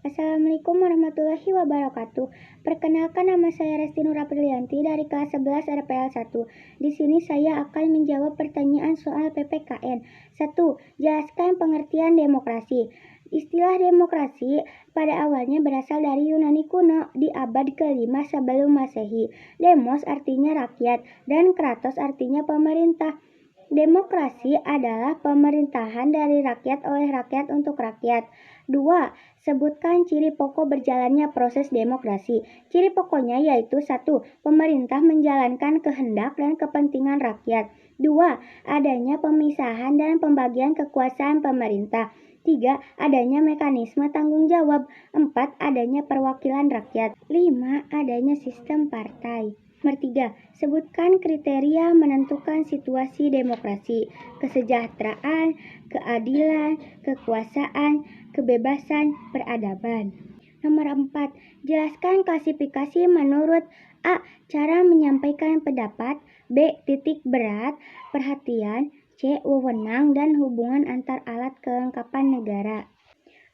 Assalamualaikum warahmatullahi wabarakatuh. Perkenalkan, nama saya Resti Nur Aprilianti dari kelas 11 RPL 1. Di sini saya akan menjawab pertanyaan soal PPKN. 1. Jelaskan pengertian demokrasi. Istilah demokrasi pada awalnya berasal dari Yunani kuno di abad ke-5 sebelum Masehi. Demos artinya rakyat dan kratos artinya pemerintah. Demokrasi adalah pemerintahan dari rakyat oleh rakyat untuk rakyat. 2. Sebutkan ciri pokok berjalannya proses demokrasi. Ciri pokoknya yaitu 1. Pemerintah menjalankan kehendak dan kepentingan rakyat. 2. Adanya pemisahan dan pembagian kekuasaan pemerintah. 3. Adanya mekanisme tanggung jawab. 4. Adanya perwakilan rakyat. 5. Adanya sistem partai. Nomor 3. Sebutkan kriteria menentukan situasi demokrasi. Kesejahteraan, keadilan, kekuasaan, kebebasan, peradaban. Nomor 4. Jelaskan klasifikasi menurut A. Cara menyampaikan pendapat, B. Titik berat, perhatian, C. Wewenang dan hubungan antar alat kelengkapan negara.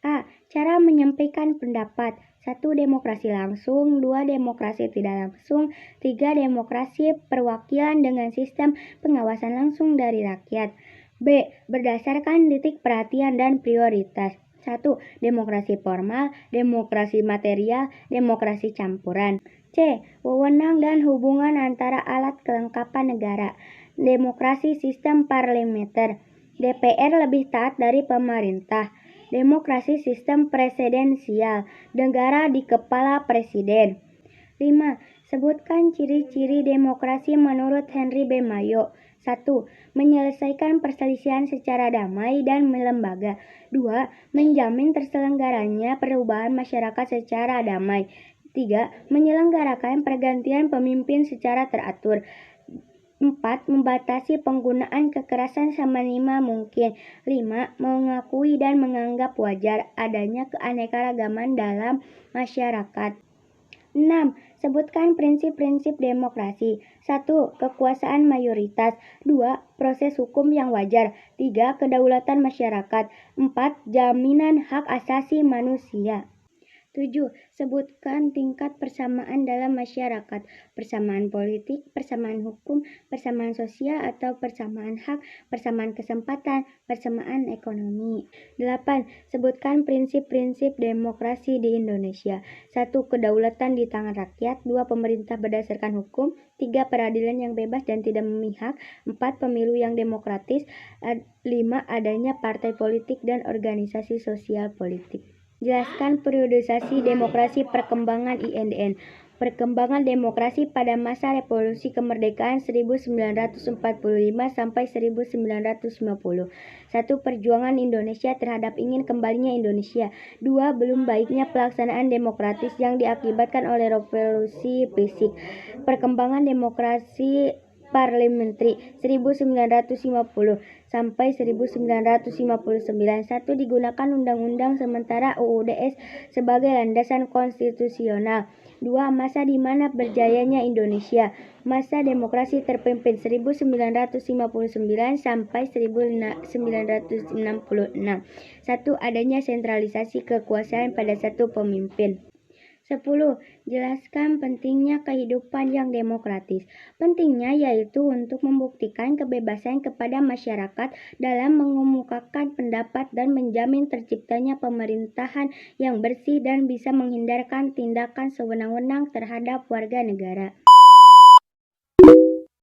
A. Cara menyampaikan pendapat. 1. Demokrasi langsung. 2. Demokrasi tidak langsung. 3. Demokrasi perwakilan dengan sistem pengawasan langsung dari rakyat. B. Berdasarkan titik perhatian dan prioritas. 1. Demokrasi formal, demokrasi material, demokrasi campuran. C. Wewenang dan hubungan antara alat kelengkapan negara. Demokrasi sistem parlementer. DPR lebih taat dari pemerintah. Demokrasi sistem presidensial, negara di kepala presiden. 5. Sebutkan ciri-ciri demokrasi menurut Henry B. Mayo. 1. Menyelesaikan perselisihan secara damai dan lembaga. 2. Menjamin terselenggaranya perubahan masyarakat secara damai. 3. Menyelenggarakan pergantian pemimpin secara teratur. 4. Membatasi penggunaan kekerasan seminima mungkin. 5. Mengakui dan menganggap wajar adanya keanekaragaman dalam masyarakat. 6. Sebutkan prinsip-prinsip demokrasi. 1. Kekuasaan mayoritas. 2. Proses hukum yang wajar. 3. Kedaulatan masyarakat. 4. Jaminan hak asasi manusia. 7. Sebutkan tingkat persamaan dalam masyarakat, persamaan politik, persamaan hukum, persamaan sosial atau persamaan hak, persamaan kesempatan, persamaan ekonomi. 8. Sebutkan prinsip-prinsip demokrasi di Indonesia. 1. Kedaulatan di tangan rakyat. 2. Pemerintah berdasarkan hukum. 3. Peradilan yang bebas dan tidak memihak. 4. Pemilu yang demokratis. 5. Adanya partai politik dan organisasi sosial politik. Jelaskan periodisasi demokrasi perkembangan INDN. Perkembangan demokrasi pada masa revolusi kemerdekaan 1945 sampai 1950. 1. Perjuangan Indonesia terhadap ingin kembalinya Indonesia. 2. Belum baiknya pelaksanaan demokratis yang diakibatkan oleh revolusi fisik. Perkembangan demokrasi parliamentary 1950 sampai 1959. 1. Digunakan Undang-Undang Sementara UUDS sebagai landasan konstitusional. 2. Masa di mana berjayanya Indonesia. Masa demokrasi terpimpin 1959 sampai 1966. 1. Adanya sentralisasi kekuasaan pada satu pemimpin. 10. Jelaskan pentingnya kehidupan yang demokratis. Pentingnya yaitu untuk membuktikan kebebasan kepada masyarakat dalam mengemukakan pendapat dan menjamin terciptanya pemerintahan yang bersih dan bisa menghindarkan tindakan sewenang-wenang terhadap warga negara.